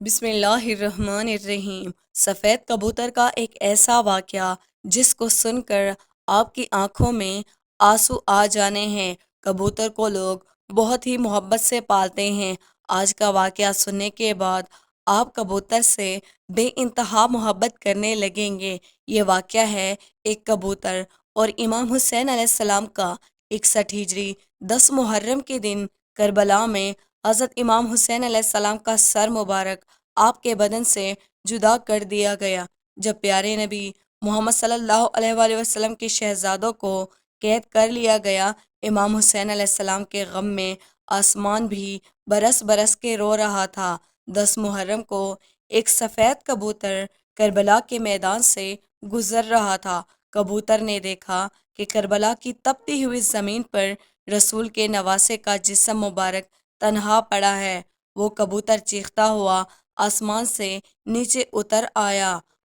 بسم اللہ الرحمن الرحیم۔ سفید کبوتر کا ایک ایسا واقعہ جس کو سن کر آپ کی آنکھوں میں آنسو آ جانے ہیں۔ کبوتر کو لوگ بہت ہی محبت سے پالتے ہیں۔ آج کا واقعہ سننے کے بعد آپ کبوتر سے بے انتہا محبت کرنے لگیں گے۔ یہ واقعہ ہے ایک کبوتر اور امام حسین علیہ السلام کا۔ 61 ہجری 10 محرم کے دن کربلا میں حضرت امام حسین علیہ السلام کا سر مبارک آپ کے بدن سے جدا کر دیا گیا، جب پیارے نبی محمد صلی اللہ علیہ وآلہ وسلم کے شہزادوں کو قید کر لیا گیا۔ امام حسین علیہ السلام کے غم میں آسمان بھی برس برس کے رو رہا تھا۔ 10 محرم کو ایک سفید کبوتر کربلا کے میدان سے گزر رہا تھا۔ کبوتر نے دیکھا کہ کربلا کی تپتی ہوئی زمین پر رسول کے نواسے کا جسم مبارک تنہا پڑا ہے۔ وہ کبوتر چیختا ہوا آسمان سے نیچے اتر آیا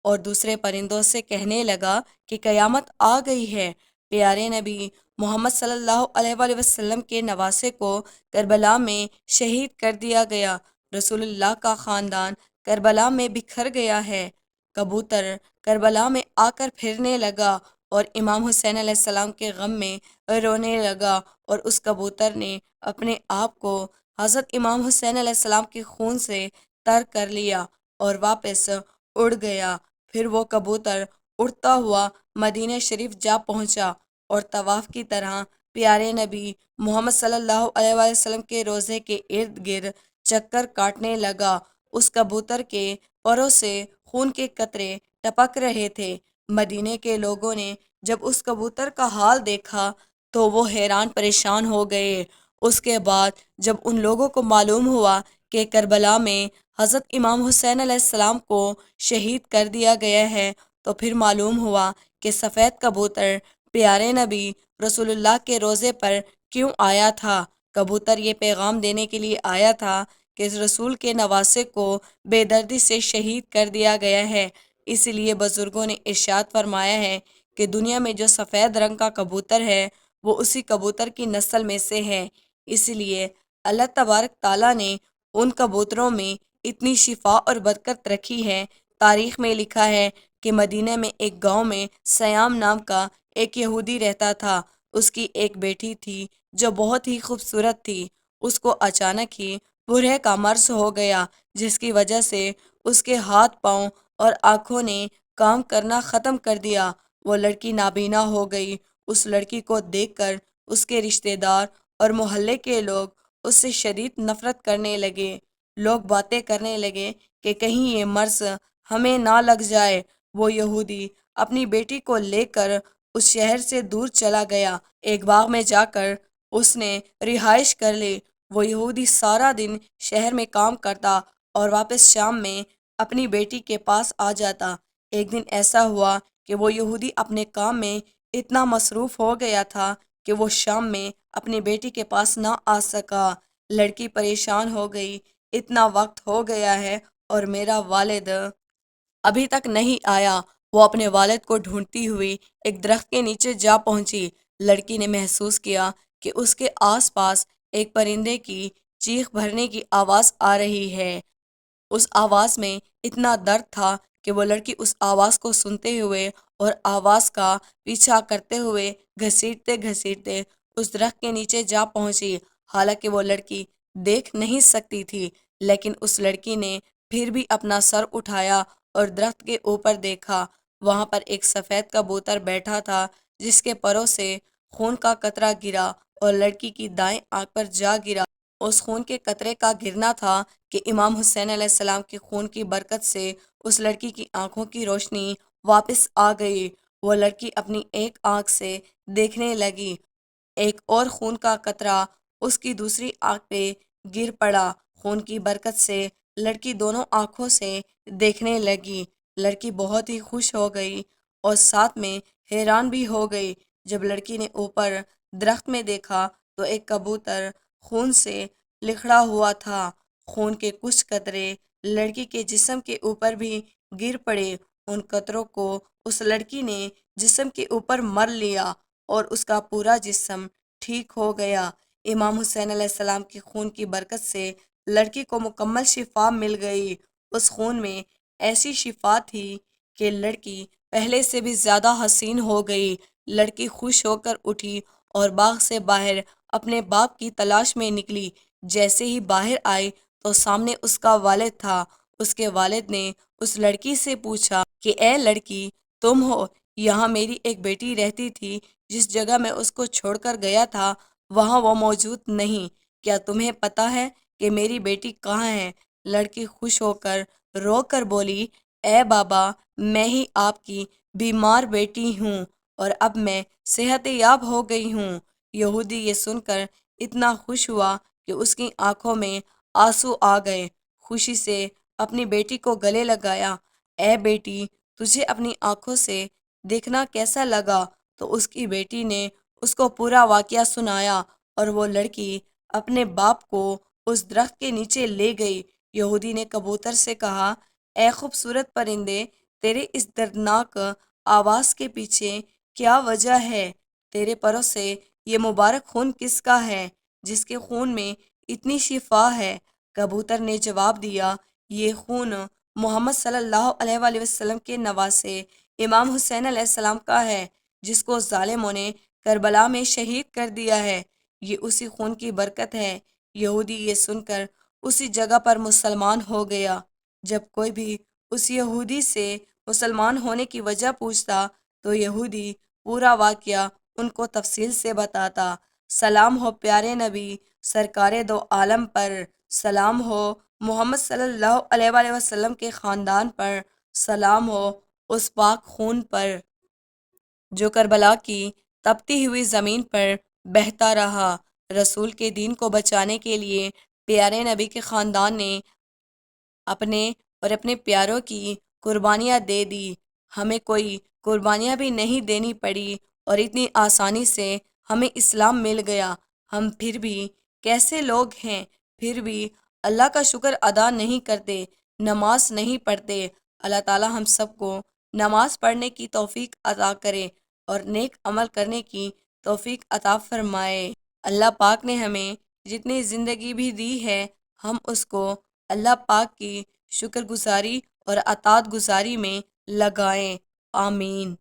اور دوسرے پرندوں سے کہنے لگا کہ قیامت آ گئی ہے۔ پیارے نبی محمد صلی اللہ علیہ وآلہ وسلم کے نواسے کو کربلا میں شہید کر دیا گیا۔ رسول اللہ کا خاندان کربلا میں بکھر گیا ہے۔ کبوتر کربلا میں آ کر پھرنے لگا اور امام حسین علیہ السلام کے غم میں رونے لگا، اور اس کبوتر نے اپنے آپ کو حضرت امام حسین علیہ السلام کے خون سے تر کر لیا اور واپس اڑ گیا۔ پھر وہ کبوتر اڑتا ہوا مدینہ شریف جا پہنچا اور طواف کی طرح پیارے نبی محمد صلی اللہ علیہ وآلہ وسلم کے روضے کے ارد گرد چکر کاٹنے لگا۔ اس کبوتر کے پروں سے خون کے قطرے ٹپک رہے تھے۔ مدینے کے لوگوں نے جب اس کبوتر کا حال دیکھا تو وہ حیران پریشان ہو گئے۔ اس کے بعد جب ان لوگوں کو معلوم ہوا کہ کربلا میں حضرت امام حسین علیہ السلام کو شہید کر دیا گیا ہے، تو پھر معلوم ہوا کہ سفید کبوتر پیارے نبی رسول اللہ کے روضے پر کیوں آیا تھا۔ کبوتر یہ پیغام دینے کے لیے آیا تھا کہ رسول کے نواسے کو بے دردی سے شہید کر دیا گیا ہے۔ اس لیے بزرگوں نے ارشاد فرمایا ہے کہ دنیا میں جو سفید رنگ کا کبوتر ہے وہ اسی کبوتر کی نسل میں سے ہے۔ اس لیے اللہ تبارک تعالیٰ نے ان کبوتروں میں اتنی شفا اور برکت رکھی ہے۔ تاریخ میں لکھا ہے کہ مدینہ میں ایک گاؤں میں سیام نام کا ایک یہودی رہتا تھا۔ اس کی ایک بیٹی تھی جو بہت ہی خوبصورت تھی۔ اس کو اچانک ہی بوڑھے کا مرض ہو گیا، جس کی وجہ سے اس کے ہاتھ پاؤں اور آنکھوں نے کام کرنا ختم کر دیا۔ وہ لڑکی نابینا ہو گئی۔ اس لڑکی کو دیکھ کر اس کے رشتہ دار اور محلے کے لوگ اس سے شدید نفرت کرنے لگے۔ لوگ باتیں کرنے لگے کہ کہیں یہ مرض ہمیں نہ لگ جائے۔ وہ یہودی اپنی بیٹی کو لے کر اس شہر سے دور چلا گیا۔ ایک باغ میں جا کر اس نے رہائش کر لی۔ وہ یہودی سارا دن شہر میں کام کرتا اور واپس شام میں اپنی بیٹی کے پاس آ جاتا۔ ایک دن ایسا ہوا کہ وہ یہودی اپنے کام میں اتنا مصروف ہو گیا تھا کہ وہ شام میں اپنی بیٹی کے پاس نہ آ سکا۔ لڑکی پریشان ہو گئی، اتنا وقت ہو گیا ہے اور میرا والد ابھی تک نہیں آیا۔ وہ اپنے والد کو ڈھونڈتی ہوئی ایک درخت کے نیچے جا پہنچی۔ لڑکی نے محسوس کیا کہ اس کے آس پاس ایک پرندے کی چیخ بھرنے کی آواز آ رہی ہے۔ اس آواز میں اتنا درد تھا کہ وہ لڑکی اس آواز کو سنتے ہوئے اور آواز کا پیچھا کرتے ہوئے گھسیٹتے گھسیٹتے اس درخت کے نیچے جا پہنچی۔ حالانکہ وہ لڑکی دیکھ نہیں سکتی تھی، لیکن اس لڑکی نے پھر بھی اپنا سر اٹھایا اور درخت کے اوپر دیکھا۔ وہاں پر ایک سفید کبوتر بیٹھا تھا جس کے پروں سے خون کا قطرہ گرا اور لڑکی کی دائیں آنکھ پر جا گرا۔ اس خون کے قطرے کا گرنا تھا کہ امام حسین علیہ السلام کے خون کی برکت سے اس لڑکی کی آنکھوں کی روشنی واپس آ گئی۔ وہ لڑکی اپنی ایک آنکھ سے دیکھنے لگی۔ ایک اور خون کا قطرہ اس کی دوسری آنکھ پہ گر پڑا۔ خون کی برکت سے لڑکی دونوں آنکھوں سے دیکھنے لگی۔ لڑکی بہت ہی خوش ہو گئی اور ساتھ میں حیران بھی ہو گئی۔ جب لڑکی نے اوپر درخت میں دیکھا تو ایک کبوتر خون سے لکھڑا ہوا تھا۔ خون کے کچھ قطرے لڑکی کے جسم کے اوپر بھی گر پڑے۔ ان قطروں کو اس لڑکی نے جسم کے اوپر مل لیا اور اس کا پورا جسم ٹھیک ہو گیا۔ امام حسین علیہ السلام کے خون کی برکت سے لڑکی کو مکمل شفا مل گئی اس خون میں ایسی شفا تھی کہ لڑکی پہلے سے بھی زیادہ حسین ہو گئی۔ لڑکی خوش ہو کر اٹھی اور باغ سے باہر اپنے باپ کی تلاش میں نکلی۔ جیسے ہی باہر آئی تو سامنے اس کا والد تھا۔ اس کے والد نے اس لڑکی سے پوچھا کہ اے لڑکی، تم ہو؟ یہاں میری ایک بیٹی رہتی تھی، جس جگہ میں اس کو چھوڑ کر گیا تھا وہاں وہ موجود نہیں۔ کیا تمہیں پتہ ہے کہ میری بیٹی کہاں ہے؟ لڑکی خوش ہو کر رو کر بولی، اے بابا، میں ہی آپ کی بیمار بیٹی ہوں اور اب میں صحت یاب ہو گئی ہوں۔ یہودی یہ سن کر اتنا خوش ہوا کہ اس کی آنکھوں میں آنسو آ گئے۔ خوشی سے اپنی بیٹی کو گلے لگایا۔ اے بیٹی، تجھے اپنی آنکھوں سے دیکھنا کیسا لگا؟ تو اس کی بیٹی نے اس کو پورا واقعہ سنایا اور وہ لڑکی اپنے باپ کو اس درخت کے نیچے لے گئی۔ یہودی نے کبوتر سے کہا، اے خوبصورت پرندے، تیرے اس دردناک آواز کے پیچھے کیا وجہ ہے؟ تیرے پروں سے یہ مبارک خون کس کا ہے جس کے خون میں اتنی شفا ہے؟ کبوتر نے جواب دیا، یہ خون محمد صلی اللہ علیہ وآلہ وسلم کے نواسے امام حسین علیہ السلام کا ہے، جس کو ظالموں نے کربلا میں شہید کر دیا ہے۔ یہ اسی خون کی برکت ہے۔ یہودی یہ سن کر اسی جگہ پر مسلمان ہو گیا۔ جب کوئی بھی اس یہودی سے مسلمان ہونے کی وجہ پوچھتا تو یہودی پورا واقعہ ان کو تفصیل سے بتاتا۔ سلام ہو پیارے نبی سرکار دو عالم پر، سلام ہو محمد صلی اللہ علیہ وآلہ وسلم کے خاندان پر، سلام ہو اس پاک خون پر جو کربلا کی تپتی ہوئی زمین پر بہتا رہا۔ رسول کے دین کو بچانے کے لیے پیارے نبی کے خاندان نے اپنے اور اپنے پیاروں کی قربانیاں دے دی۔ ہمیں کوئی قربانیاں بھی نہیں دینی پڑی اور اتنی آسانی سے ہمیں اسلام مل گیا۔ ہم پھر بھی کیسے لوگ ہیں، پھر بھی اللہ کا شکر ادا نہیں کرتے، نماز نہیں پڑھتے۔ اللہ تعالی ہم سب کو نماز پڑھنے کی توفیق عطا کرے اور نیک عمل کرنے کی توفیق عطا فرمائے۔ اللہ پاک نے ہمیں جتنی زندگی بھی دی ہے، ہم اس کو اللہ پاک کی شکر گزاری اور اطاعت گزاری میں لگائیں۔ آمین۔